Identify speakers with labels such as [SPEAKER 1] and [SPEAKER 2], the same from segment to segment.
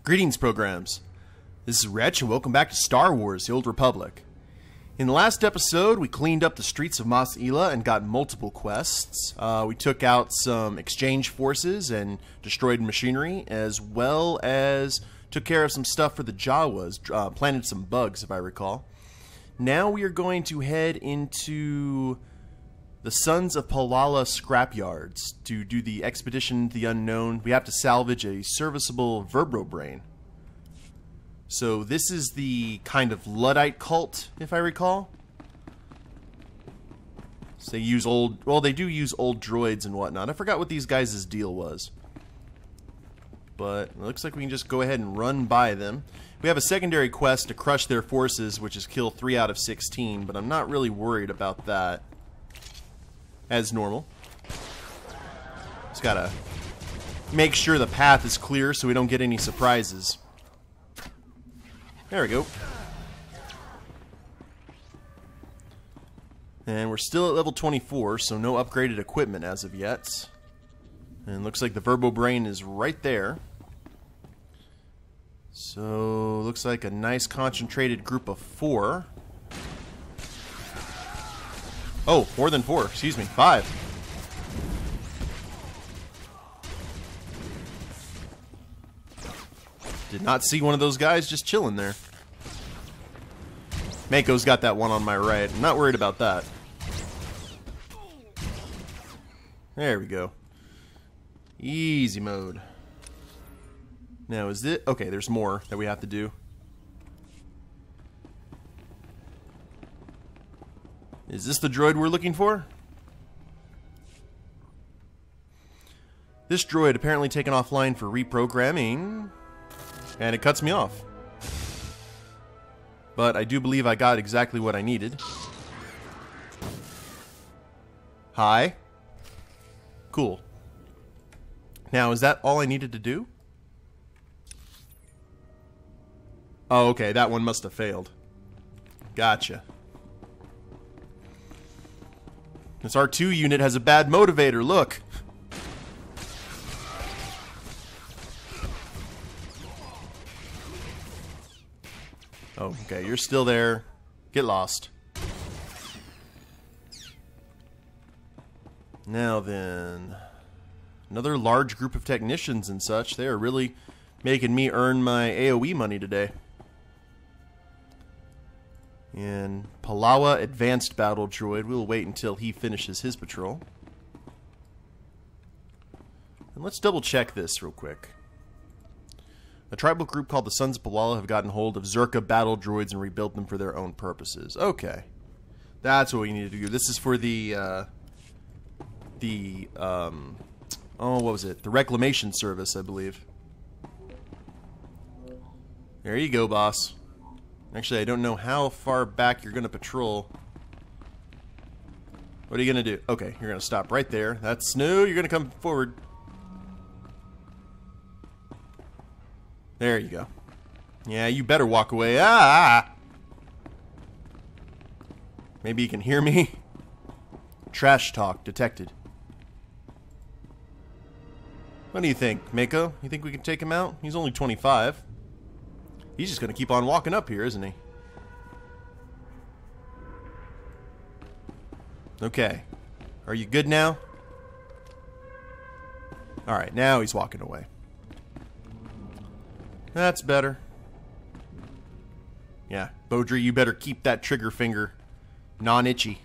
[SPEAKER 1] Greetings, programs. This is Wretch, and welcome back to Star Wars: The Old Republic. In the last episode, we cleaned up the streets of Mos Ela and got multiple quests. We took out some exchange forces and destroyed machinery, as well as took care of some stuff for the Jawas, planted some bugs, if I recall. Now we are going to head into the Sons of Palawa scrapyards to do the expedition to the unknown. We have to salvage a serviceable vertebrae. So this is the kind of Luddite cult, if I recall. So they use old, well, they do use old droids and whatnot. I forgot what these guys' deal was. But it looks like we can just go ahead and run by them. We have a secondary quest to crush their forces, which is kill 3 out of 16, but I'm not really worried about that. As normal. Just gotta make sure the path is clear so we don't get any surprises. There we go. And we're still at level 24, so no upgraded equipment as of yet. And looks like the vertebrae is right there. So, looks like a nice concentrated group of 4. Oh, more than 4, excuse me, 5. Did not see one of those guys just chilling there. Mako's got that one on my right. I'm not worried about that. There we go. Easy mode. Now is it? Okay, there's more that we have to do. Is this the droid we're looking for? This droid apparently taken offline for reprogramming. And it cuts me off. But I do believe I got exactly what I needed. Hi. Cool. Now, is that all I needed to do? Oh, okay, that one must have failed. Gotcha. This R2 unit has a bad motivator, look! Oh, okay, you're still there. Get lost. Now then... Another large group of technicians and such. They are really making me earn my AoE money today. And Palawa Advanced Battle Droid. We'll wait until he finishes his patrol. And let's double check this real quick. A tribal group called the Sons of Palawa have gotten hold of Zerka battle droids and rebuilt them for their own purposes. Okay. That's what we need to do. This is for the oh, what was it? The Reclamation Service, I believe. There you go, boss. Actually, I don't know how far back you're going to patrol. What are you going to do? Okay, you're going to stop right there. That's no, you're going to come forward. There you go. Yeah, you better walk away. Ah! Maybe you can hear me? Trash talk detected. What do you think, Mako? You think we can take him out? He's only 25. He's just gonna keep on walking up here, isn't he? Okay. Are you good now? Alright, now he's walking away. That's better. Yeah, Bowdre, you better keep that trigger finger non-itchy.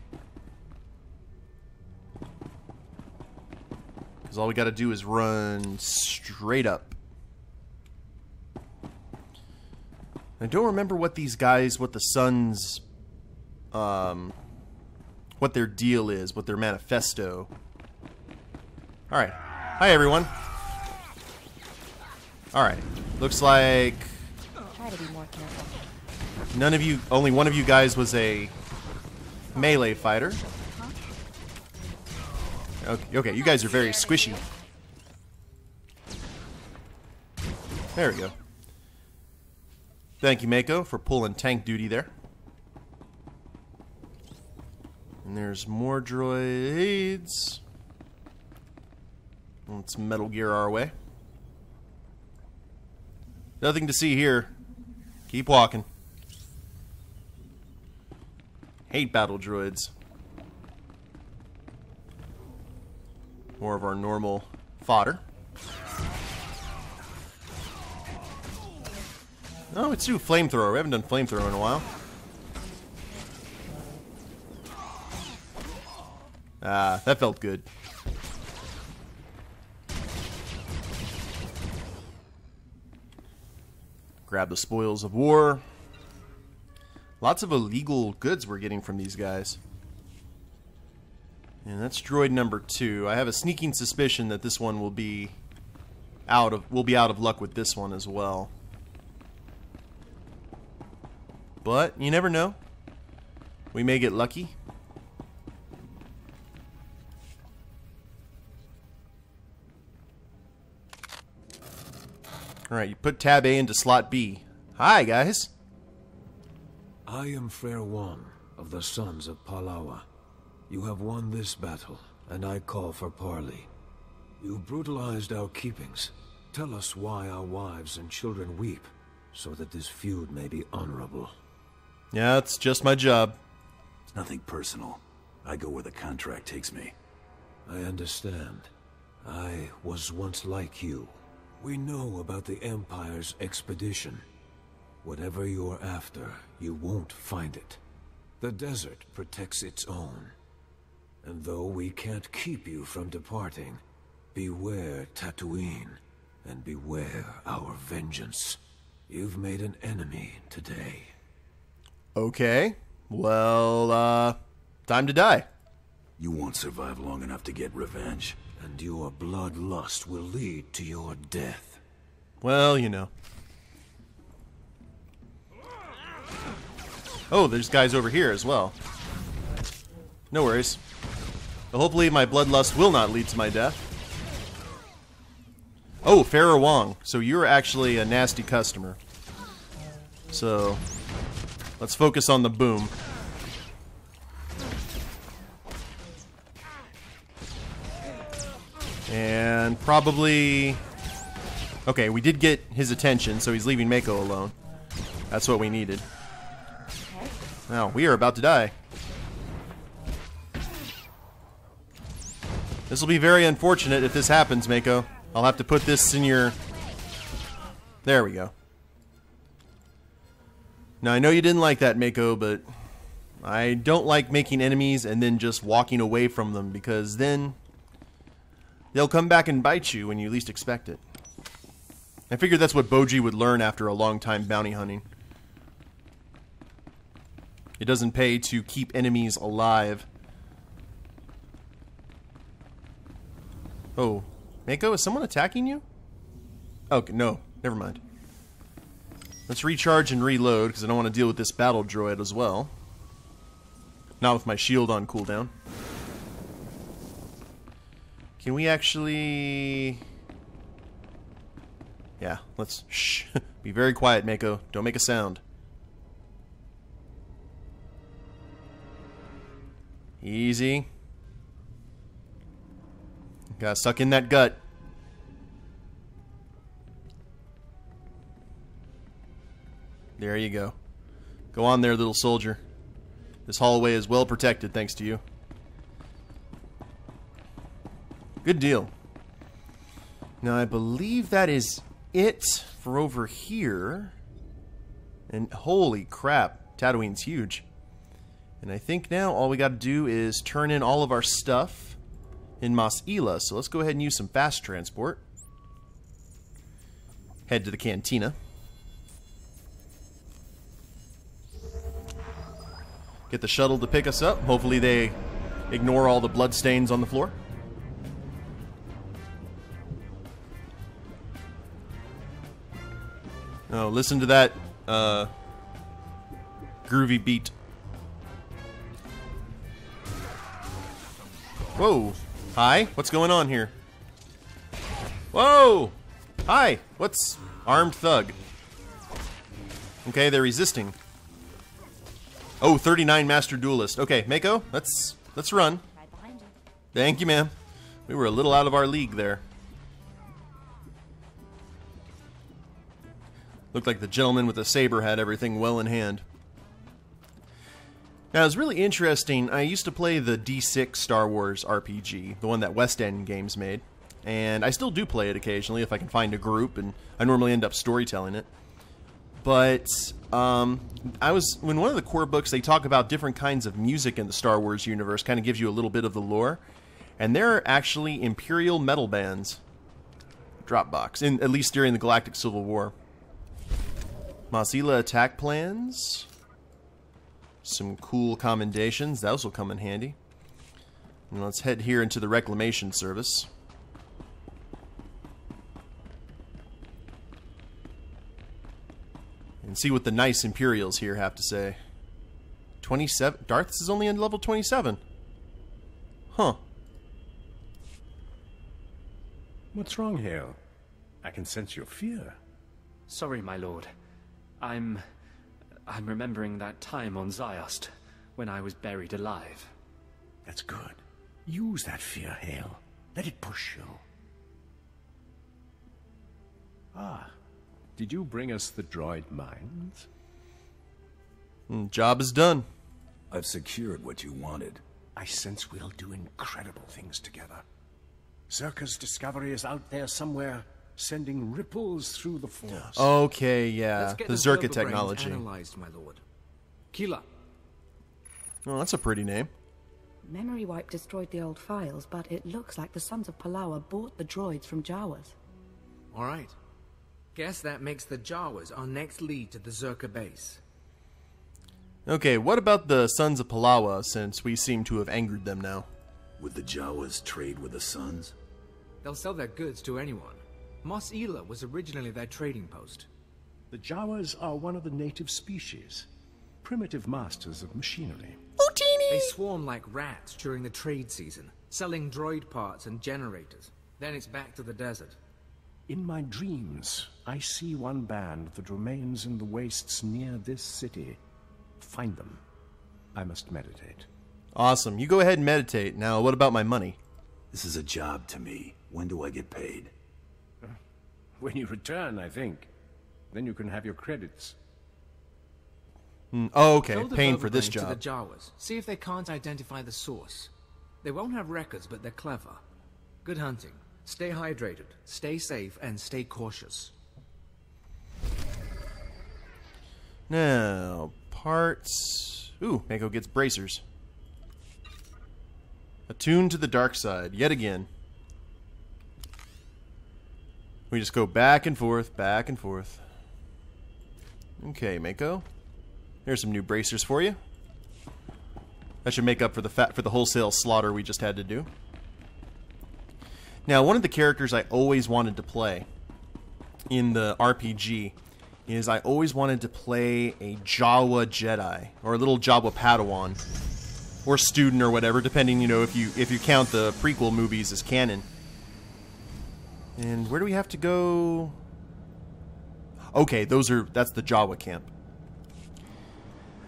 [SPEAKER 1] Because all we gotta do is run straight up. I don't remember what these guys, what the Sons, what their deal is, what their manifesto. Alright. Hi, everyone. Alright. Looks like
[SPEAKER 2] Try to be more careful.
[SPEAKER 1] none of you, only one of you guys was a melee fighter. Okay, you guys are very squishy. There we go. Thank you, Mako, for pulling tank duty there. And there's more droids. Let's Metal Gear our way. Nothing to see here. Keep walking. Hate battle droids. More of our normal fodder. Oh, it's do flamethrower. We haven't done flamethrower in a while. Ah, that felt good. Grab the spoils of war. Lots of illegal goods we're getting from these guys. And that's droid number 2. I have a sneaking suspicion that this one will be out of luck with this one as well. But you never know. We may get lucky. Alright, you put tab A into slot B. Hi, guys.
[SPEAKER 3] I am Fair One of the Sons of Palawa. You have won this battle, and I call for parley. You brutalized our keepings. Tell us why our wives and children weep, so that this feud may be honorable.
[SPEAKER 1] Yeah, it's just my job.
[SPEAKER 4] It's nothing personal. I go where the contract takes me.
[SPEAKER 3] I understand. I was once like you. We know about the Empire's expedition. Whatever you're after, you won't find it. The desert protects its own. And though we can't keep you from departing, beware Tatooine, and beware our vengeance. You've made an enemy today.
[SPEAKER 1] Okay. Well, time to die.
[SPEAKER 4] You won't survive long enough to get revenge.
[SPEAKER 3] And your bloodlust will lead to your death.
[SPEAKER 1] Well, you know. Oh, there's guys over here as well. No worries. But hopefully my bloodlust will not lead to my death. Oh, Farrah Wong. So you're actually a nasty customer. So, let's focus on the boom. And probably... Okay, we did get his attention, so he's leaving Mako alone. That's what we needed. Now, we are about to die. This will be very unfortunate if this happens, Mako. I'll have to put this in your... There we go. Now, I know you didn't like that, Mako, but I don't like making enemies and then just walking away from them, because then they'll come back and bite you when you least expect it. I figured that's what Bowdre would learn after a long time bounty hunting. It doesn't pay to keep enemies alive. Oh, Mako, is someone attacking you? Okay, no, never mind. Let's recharge and reload, because I don't want to deal with this battle droid as well. Not with my shield on cooldown. Can we actually... Yeah, let's... Shh. Be very quiet, Mako. Don't make a sound. Easy. Gotta suck in that gut. There you go. Go on there, little soldier. This hallway is well protected thanks to you. Good deal. Now, I believe that is it for over here. And holy crap, Tatooine's huge. And I think now all we got to do is turn in all of our stuff in Mos Ela. So let's go ahead and use some fast transport. Head to the cantina. Get the shuttle to pick us up. Hopefully they ignore all the blood stains on the floor. Oh, listen to that groovy beat. Whoa. Hi. What's going on here? Whoa. Hi. What's armed thug? Okay, they're resisting. Oh, 39 Master Duelist. Okay, Mako, let's run.
[SPEAKER 2] Right behind you.
[SPEAKER 1] Thank you, ma'am. We were a little out of our league there. Looked like the gentleman with the saber had everything well in hand. Now, it was really interesting. I used to play the D6 Star Wars RPG, the one that West End Games made. And I still do play it occasionally if I can find a group, and I normally end up storytelling it. But when one of the core books, they talk about different kinds of music in the Star Wars universe, kind of gives you a little bit of the lore. And there are actually Imperial metal bands. Dropbox, at least during the Galactic Civil War. Mos Eisley attack plans. Some cool commendations. Those will come in handy. And let's head here into the Reclamation Service. And see what the nice Imperials here have to say. 27. Darth's is only in level 27. Huh.
[SPEAKER 5] What's wrong, Hale? I can sense your fear.
[SPEAKER 6] Sorry, my lord. I'm remembering that time on Ziost, when I was buried alive.
[SPEAKER 5] That's good. Use that fear, Hale. Let it push you. Ah. Did you bring us the droid mines?
[SPEAKER 1] Job is done.
[SPEAKER 4] I've secured what you wanted.
[SPEAKER 5] I sense we'll do incredible things together. Zerka's discovery is out there somewhere, sending ripples through the Force.
[SPEAKER 1] Okay, yeah,
[SPEAKER 7] Let's get
[SPEAKER 1] the
[SPEAKER 7] those
[SPEAKER 1] Zerka
[SPEAKER 7] verbal brains
[SPEAKER 1] technology.
[SPEAKER 7] analyzed, my lord. Kila.
[SPEAKER 1] Oh, that's a pretty name.
[SPEAKER 8] Memory wipe destroyed the old files, but it looks like the Sons of Palawa bought the droids from Jawas.
[SPEAKER 7] All right. Guess that makes the Jawas our next lead to the Zerka base.
[SPEAKER 1] Okay, what about the Sons of Palawa, since we seem to have angered them now?
[SPEAKER 4] Would the Jawas trade with the Sons?
[SPEAKER 7] They'll sell their goods to anyone. Mos Eisley was originally their trading post.
[SPEAKER 5] The Jawas are one of the native species, primitive masters of machinery.
[SPEAKER 7] They swarm like rats during the trade season, selling droid parts and generators. Then it's back to the desert.
[SPEAKER 5] In my dreams, I see one band that remains in the wastes near this city. Find them. I must meditate.
[SPEAKER 1] Awesome. You go ahead and meditate. Now, what about my money?
[SPEAKER 4] This is a job to me. When do I get paid?
[SPEAKER 5] When you return, I think. Then you can have your credits.
[SPEAKER 1] Oh, okay.
[SPEAKER 7] Throw the
[SPEAKER 1] Paying
[SPEAKER 7] verbal
[SPEAKER 1] for this
[SPEAKER 7] brains
[SPEAKER 1] job.
[SPEAKER 7] to the Jawas. See if they can't identify the source. They won't have records, but they're clever. Good hunting. Stay hydrated, stay safe, and stay cautious.
[SPEAKER 1] Now, parts... Ooh, Mako gets bracers. Attuned to the dark side, yet again. We just go back and forth, back and forth. Okay, Mako. Here's some new bracers for you. That should make up for the wholesale slaughter we just had to do. Now, one of the characters I always wanted to play in the RPG is I always wanted to play a Jawa Jedi, or a little Jawa Padawan, or student or whatever, depending, you know, if you count the prequel movies as canon. And where do we have to go? Okay, that's the Jawa camp.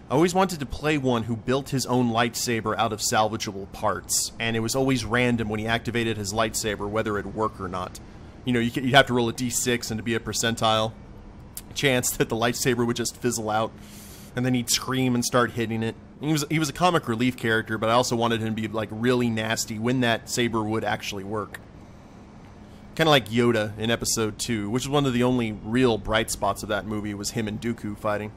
[SPEAKER 1] I always wanted to play one who built his own lightsaber out of salvageable parts, and it was always random when he activated his lightsaber whether it'd work or not. You know, you'd have to roll a d6 and to be a percentile chance that the lightsaber would just fizzle out, and then he'd scream and start hitting it. He was a comic relief character, but I also wanted him to be like really nasty when that saber would actually work. Kind of like Yoda in Episode 2, which is one of the only real bright spots of that movie, was him and Dooku fighting.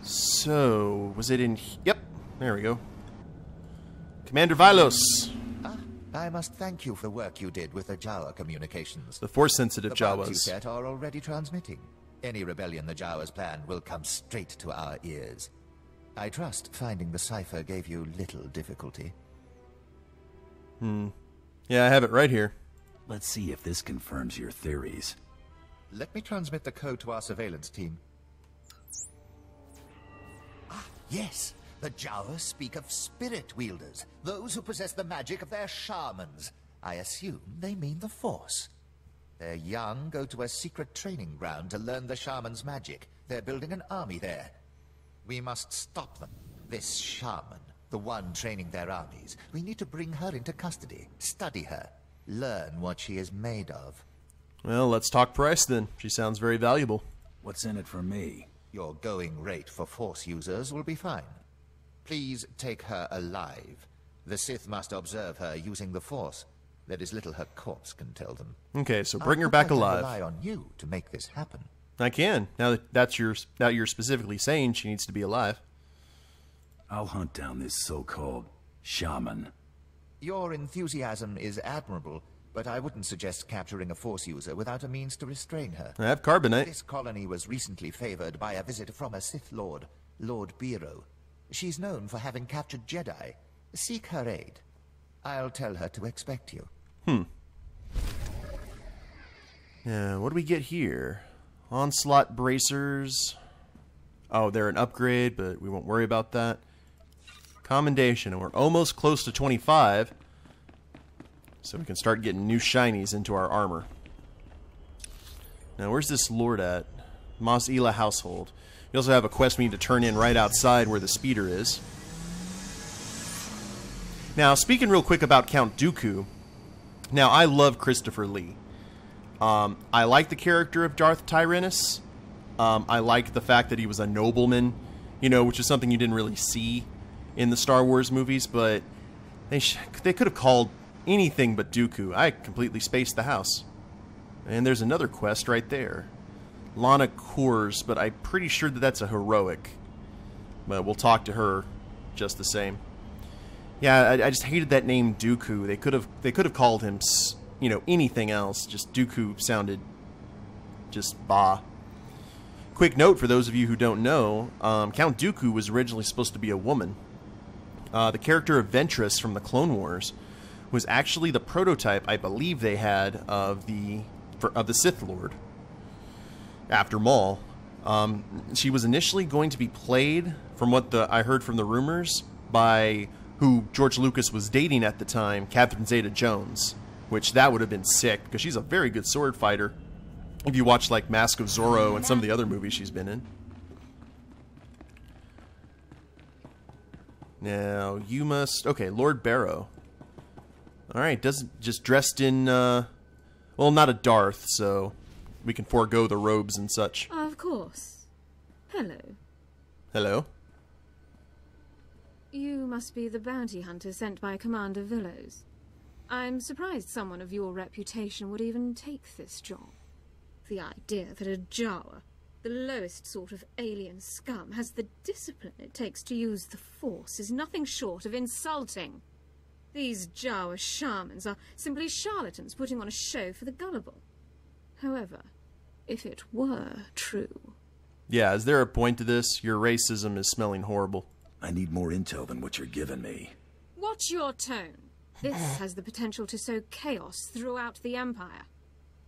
[SPEAKER 1] So, was it in... Yep, there we go. Commander Vilos.
[SPEAKER 9] I must thank you for the work you did with the Jawa communications.
[SPEAKER 1] The Force-sensitive
[SPEAKER 9] The bugs
[SPEAKER 1] Jawas.
[SPEAKER 9] you set are already transmitting. Any rebellion the Jawas plan will come straight to our ears. I trust finding the cipher gave you little difficulty.
[SPEAKER 1] Yeah, I have it right here.
[SPEAKER 4] Let's see if this confirms your theories.
[SPEAKER 9] Let me transmit the code to our surveillance team. Yes, the Jawas speak of spirit wielders, those who possess the magic of their shamans. I assume they mean the Force. Their young go to a secret training ground to learn the shaman's magic. They're building an army there. We must stop them. This shaman, the one training their armies, we need to bring her into custody, study her, learn what she is made of.
[SPEAKER 1] Well, let's talk price then. She sounds very valuable.
[SPEAKER 4] What's in it for me?
[SPEAKER 9] Your going rate for Force users will be fine. Please take her alive. The Sith must observe her using the Force. There is little her corpse can tell them.
[SPEAKER 1] Okay, so bring her back alive.
[SPEAKER 9] I rely on you to make this happen.
[SPEAKER 1] I can. Now that you're specifically saying she needs to be alive.
[SPEAKER 4] I'll hunt down this so-called shaman.
[SPEAKER 9] Your enthusiasm is admirable, but I wouldn't suggest capturing a Force user without a means to restrain her.
[SPEAKER 1] I have carbonite.
[SPEAKER 9] This colony was recently favored by a visit from a Sith Lord, Lord Biro. She's known for having captured Jedi. Seek her aid. I'll tell her to expect you.
[SPEAKER 1] Yeah, what do we get here? Onslaught bracers. Oh, they're an upgrade, but we won't worry about that. Commendation, and we're almost close to 25. So we can start getting new shinies into our armor. Now, where's this lord at? Mos Ela household. We also have a quest we need to turn in right outside where the speeder is. Now, speaking real quick about Count Dooku. Now, I love Christopher Lee. I like the character of Darth Tyrannus. I like the fact that he was a nobleman, you know, which is something you didn't really see in the Star Wars movies, but they could have called anything but Dooku. I completely spaced the house. And there's another quest right there. Lana Kors, but I'm pretty sure that that's a heroic. But we'll talk to her just the same. Yeah, I just hated that name Dooku. They could have called him, you know, anything else. Just Dooku sounded just bah. Quick note for those of you who don't know, Count Dooku was originally supposed to be a woman. The character of Ventress from the Clone Wars was actually the prototype, I believe, they had of the Sith Lord. After Maul, she was initially going to be played, from what I heard from the rumors, by who George Lucas was dating at the time, Catherine Zeta-Jones, which that would have been sick because she's a very good sword fighter. If you watch like Mask of Zorro and some of the other movies she's been in. Now you must. Okay, Lord Barrow. All right, just dressed in. Well, not a Darth, so we can forego the robes and such.
[SPEAKER 10] Of course. Hello.
[SPEAKER 1] Hello.
[SPEAKER 10] You must be the bounty hunter sent by Commander Villos. I'm surprised someone of your reputation would even take this job. The idea that a Jawa, the lowest sort of alien scum, has the discipline it takes to use the Force is nothing short of insulting. These Jawa shamans are simply charlatans putting on a show for the gullible. However, if it were true...
[SPEAKER 1] Yeah, is there a point to this? Your racism is smelling horrible.
[SPEAKER 4] I need more intel than what you're giving me.
[SPEAKER 10] Watch your tone. This has the potential to sow chaos throughout the Empire.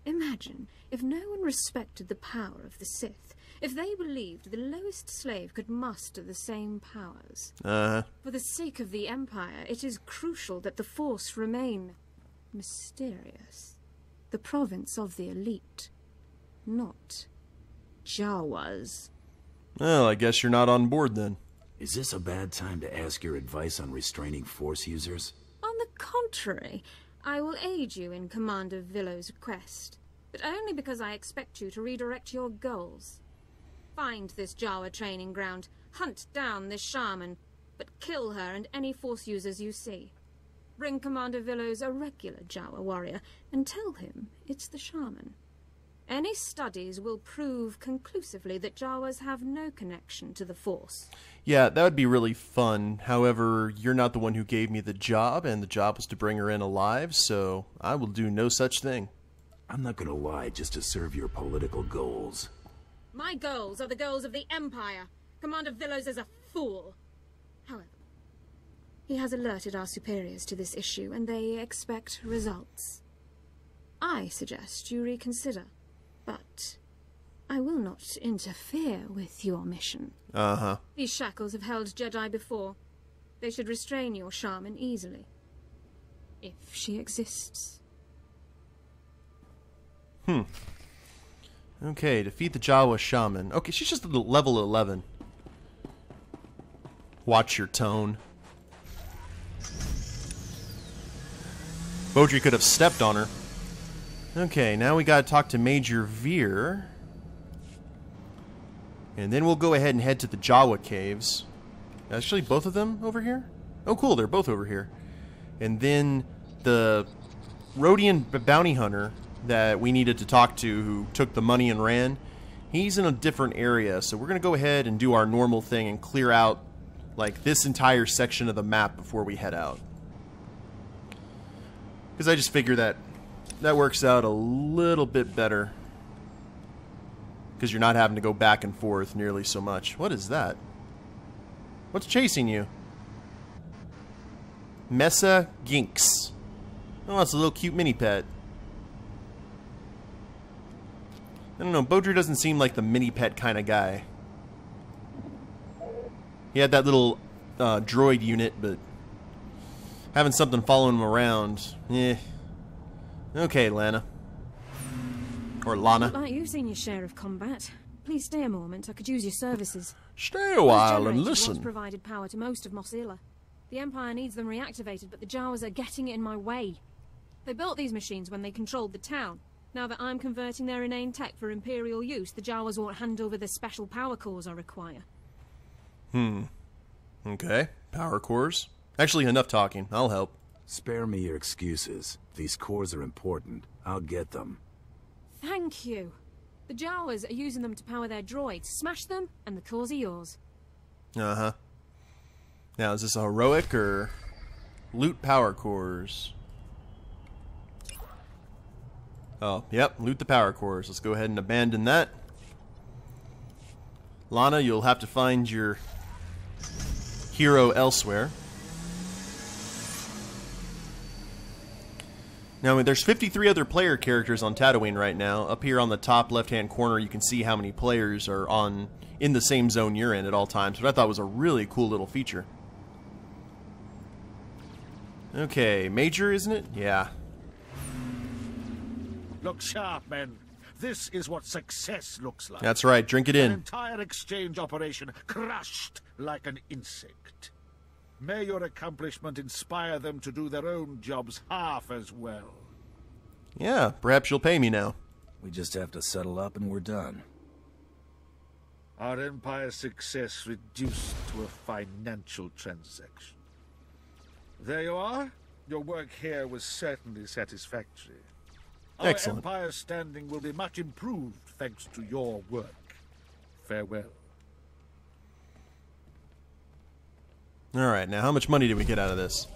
[SPEAKER 10] Imagine if no one respected the power of the Sith, if they believed the lowest slave could muster the same powers. For the sake of the Empire, it is crucial that the Force remain mysterious. The province of the elite, not Jawas.
[SPEAKER 1] Well, I guess you're not on board then.
[SPEAKER 4] Is this a bad time to ask your advice on restraining Force users?
[SPEAKER 10] On the contrary, I will aid you in Commander Villos' quest, but only because I expect you to redirect your goals. Find this Jawa training ground, hunt down this shaman, but kill her and any Force users you see. Bring Commander Villos a regular Jawa warrior, and tell him it's the shaman. Any studies will prove conclusively that Jawas have no connection to the Force.
[SPEAKER 1] Yeah, that would be really fun. However, you're not the one who gave me the job, and the job was to bring her in alive, so I will do no such thing.
[SPEAKER 4] I'm not gonna lie just to serve your political goals.
[SPEAKER 10] My goals are the goals of the Empire. Commander Villos is a fool. However, he has alerted our superiors to this issue, and they expect results. I suggest you reconsider. But I will not interfere with your mission. These shackles have held Jedi before. They should restrain your shaman easily. If she exists.
[SPEAKER 1] Okay, defeat the Jawa shaman. Okay, she's just at level 11. Watch your tone. Bowdre could have stepped on her. Okay, now we gotta talk to Major Veer. And then we'll go ahead and head to the Jawa caves. Actually, both of them over here? Oh, cool, they're both over here. And then the Rhodian bounty hunter that we needed to talk to, who took the money and ran, he's in a different area. So we're going to go ahead and do our normal thing and clear out, like, this entire section of the map before we head out. Because I just figure that works out a little bit better. Because you're not having to go back and forth nearly so much. What is that? What's chasing you? Mesa Ginks. Oh, it's a little cute mini pet. I don't know, Bowdre doesn't seem like the mini pet kind of guy. He had that little droid unit, but having something following him around, eh. Okay, Lana. Or Lana.
[SPEAKER 10] Like you've seen your share of combat. Please stay a moment. I could use your services.
[SPEAKER 1] Stay a while and
[SPEAKER 10] Once
[SPEAKER 1] listen.
[SPEAKER 10] provided power to most of Mos Eisley. The Empire needs them reactivated, but the Jawas are getting in my way. They built these machines when they controlled the town. Now that I'm converting their inane tech for Imperial use, the Jawas won't hand over the special power cores I require.
[SPEAKER 1] Okay, power cores. Actually, enough talking. I'll help.
[SPEAKER 4] Spare me your excuses. These cores are important. I'll get them.
[SPEAKER 10] Thank you. The Jawas are using them to power their droids. Smash them, and the cores are yours.
[SPEAKER 1] Uh-huh. Now, is this a heroic or loot power cores? Oh, yep, loot the power cores. Let's go ahead and abandon that. Lana, you'll have to find your hero elsewhere. Now, there's 53 other player characters on Tatooine right now. Up here on the top left-hand corner, you can see how many players are in the same zone you're in at all times, but I thought was a really cool little feature. Okay, Major, isn't it? Yeah.
[SPEAKER 11] Look sharp, men. This is what success looks like.
[SPEAKER 1] That's right, drink it
[SPEAKER 11] An
[SPEAKER 1] in.
[SPEAKER 11] entire exchange operation crushed like an insect. May your accomplishment inspire them to do their own jobs half as well.
[SPEAKER 1] Yeah, perhaps you'll pay me now.
[SPEAKER 4] We just have to settle up and we're done.
[SPEAKER 11] Our Empire's success reduced to a financial transaction. There you are. Your work here was certainly satisfactory. Our
[SPEAKER 1] Excellent.
[SPEAKER 11] Empire's standing will be much improved thanks to your work. Farewell.
[SPEAKER 1] Alright, now how much money did we get out of this?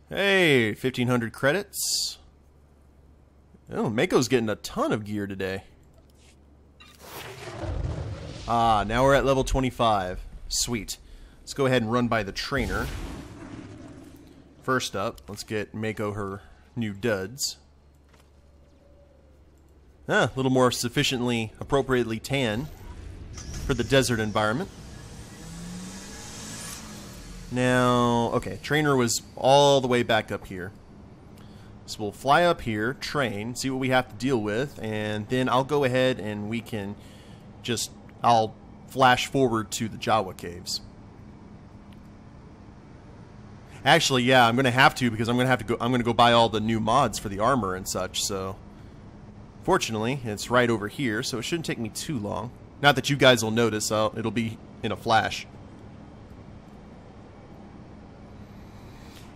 [SPEAKER 1] Hey, 1,500 credits. Oh, Mako's getting a ton of gear today. Ah, now we're at level 25. Sweet. Let's go ahead and run by the trainer. First up, let's get Mako her new duds. Ah, a little more sufficiently, appropriately tan for the desert environment. Now, okay, trainer was all the way back up here. So we'll fly up here, train, see what we have to deal with, and then I'll go ahead and we can just, I'll flash forward to the Jawa caves. Actually, yeah, I'm going to have to because I'm going to go buy all the new mods for the armor and such, so fortunately, it's right over here, so it shouldn't take me too long. Not that you guys will notice, it'll be in a flash.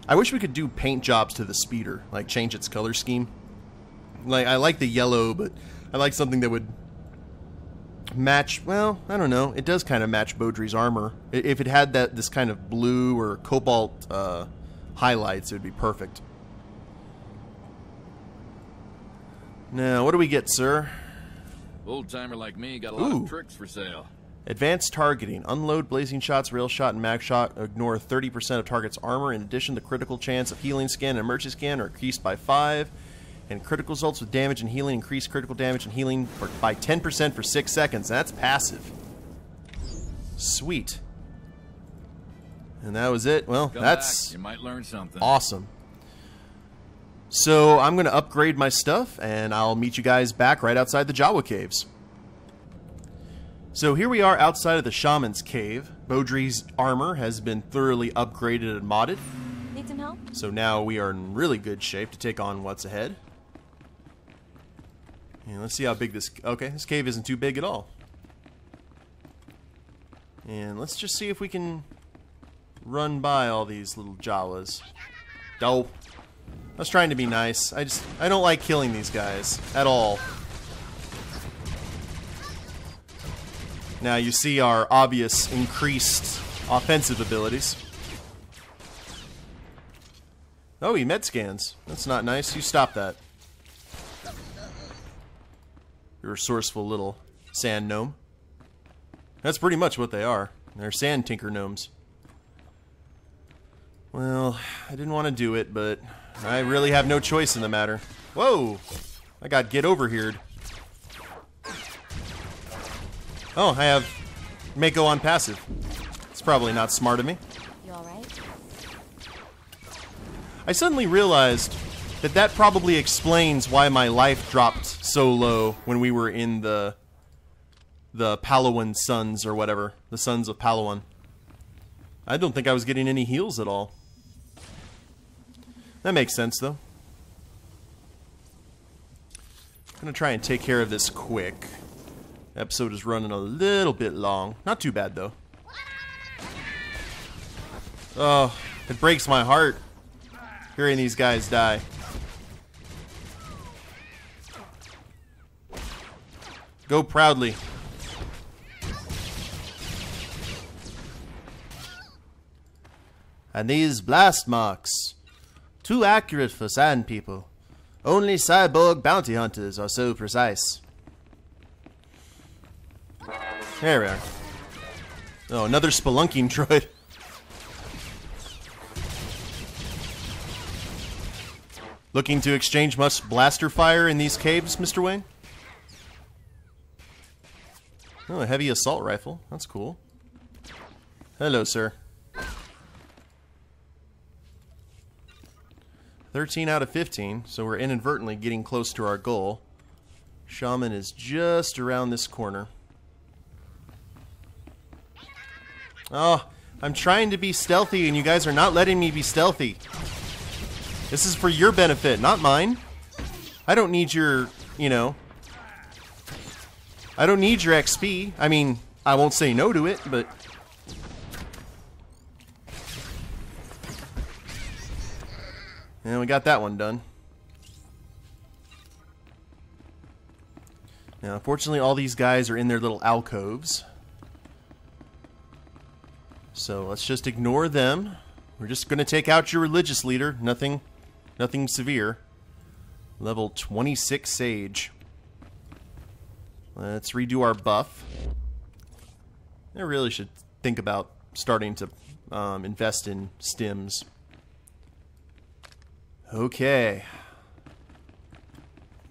[SPEAKER 1] I wish we could do paint jobs to the speeder, like change its color scheme. Like, I like the yellow, but I like something that would match, well, I don't know, it does kind of match Bowdre's armor. If it had this kind of blue or cobalt highlights, it would be perfect. Now, what do we get, sir?
[SPEAKER 12] Old-timer like me got a lot of tricks for sale.
[SPEAKER 1] Advanced targeting. Unload blazing shots, rail shot, and mag shot. Ignore 30% of target's armor. In addition, the critical chance of healing scan and emergency scan are increased by 5. And critical results with damage and healing increase critical damage and healing by 10% for 6 seconds. That's passive. Sweet. And that was it. Well, that's
[SPEAKER 12] you might learn something.
[SPEAKER 1] Awesome. So I'm going to upgrade my stuff, and I'll meet you guys back right outside the Jawa caves. So here we are outside of the shaman's cave. Bowdre's armor has been thoroughly upgraded and modded.
[SPEAKER 2] Need some help?
[SPEAKER 1] So now we are in really good shape to take on what's ahead. And let's see how big this... Okay, this cave isn't too big at all. And let's just see if we can run by all these little Jawas. Oh, I was trying to be nice. I don't like killing these guys at all. Now you see our obvious increased offensive abilities. Oh, he med scans. That's not nice. You stop that. You're a resourceful little sand gnome. That's pretty much what they are. They're sand tinker gnomes. Well, I didn't want to do it, but I really have no choice in the matter. Whoa! I got get over here'd. Oh, I have Mako on passive. It's probably not smart of me.
[SPEAKER 2] You alright?
[SPEAKER 1] I suddenly realized that that probably explains why my life dropped so low when we were in the Palawan Sons or whatever. The Sons of Palawa. I don't think I was getting any heals at all. That makes sense, though. I'm gonna try and take care of this quick. The episode is running a little bit long. Not too bad, though. Oh, it breaks my heart hearing these guys die. Go proudly. And these blast marks. Too accurate for sand people. Only cyborg bounty hunters are so precise. There we are. Oh, another spelunking droid. Looking to exchange much blaster fire in these caves, Mr. Wayne? Oh, a heavy assault rifle. That's cool. Hello, sir. 13 out of 15, so we're inadvertently getting close to our goal. Shaman is just around this corner. Oh, I'm trying to be stealthy and you guys are not letting me be stealthy. This is for your benefit, not mine. I don't need your, you know... I don't need your XP. I mean, I won't say no to it, but... And we got that one done. Now, unfortunately, all these guys are in their little alcoves. So let's just ignore them. We're just going to take out your religious leader. Nothing severe. Level 26 Sage. Let's redo our buff. I really should think about starting to invest in stims. Okay.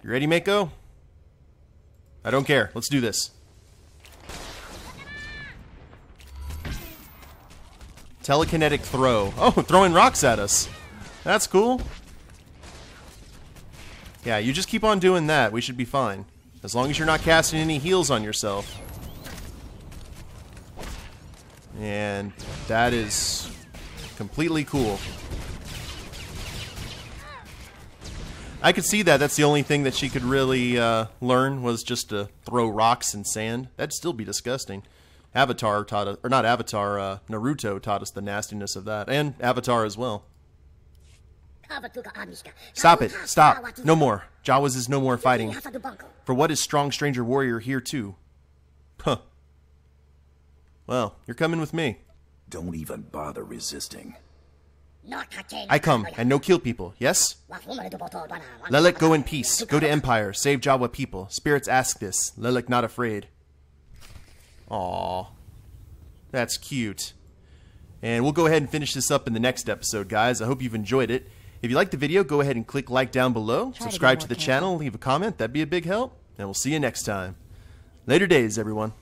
[SPEAKER 1] You ready, Mako? I don't care. Let's do this. Telekinetic throw. Oh, throwing rocks at us. That's cool. Yeah, you just keep on doing that. We should be fine. As long as you're not casting any heals on yourself. And that is completely cool. I could see that. That's the only thing that she could really learn was just to throw rocks and sand. That'd still be disgusting. Avatar taught us, or not Avatar, Naruto taught us the nastiness of that. And Avatar as well. Stop it. Stop. No more. Jawas is no more fighting. For what is strong stranger warrior here too? Huh. Well, you're coming with me.
[SPEAKER 4] Don't even bother resisting.
[SPEAKER 1] I come, and no kill people, yes? Lelik, go in peace. Go to Empire. Save Jawa people. Spirits ask this. Lelik not afraid. Aww. That's cute. And we'll go ahead and finish this up in the next episode, guys. I hope you've enjoyed it. If you liked the video, go ahead and click like down below. Subscribe to the channel. Leave a comment. That'd be a big help. And we'll see you next time. Later days, everyone.